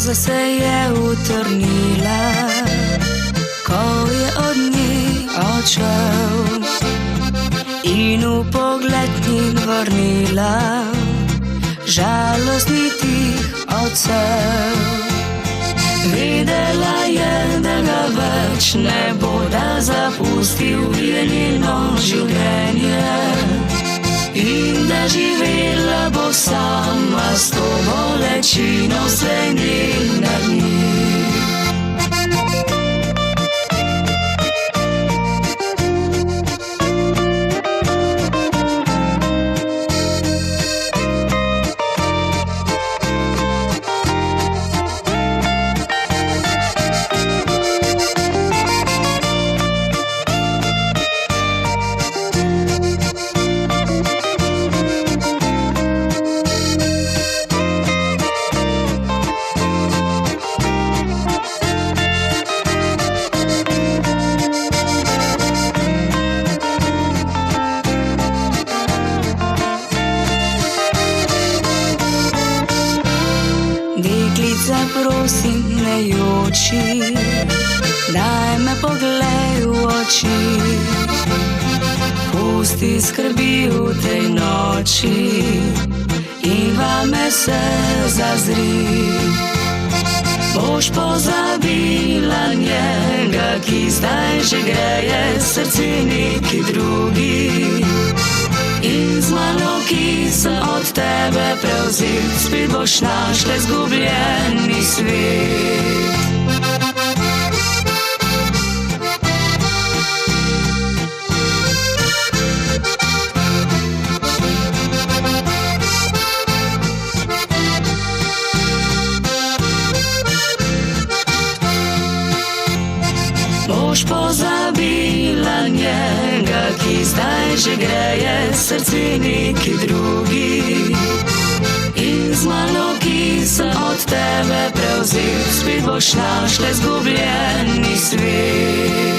Roza se je utrnila, ko je od nje odšel, in v pogled njim vrnila žalostni tih odsev. Vedela je, da ga več ne bo, da zapustil je njeno življenje in da živela bo sama s to bolečino vse njena dni. Deklica, prosim, ne joči, daj me poglej v oči, pusti skrbi v tej noči in vame se zazri. Boš pozabila njega, ki zdaj že greje srce neki drugi, in z mano, ki sem od tebe prevzel, spet boš našla izgubljeni svet. Boš pozabila njega, ki zdaj že greje srce neki drugi, in z mano, ki sem od tebe prevzel, spet boš našla izgubljeni svet.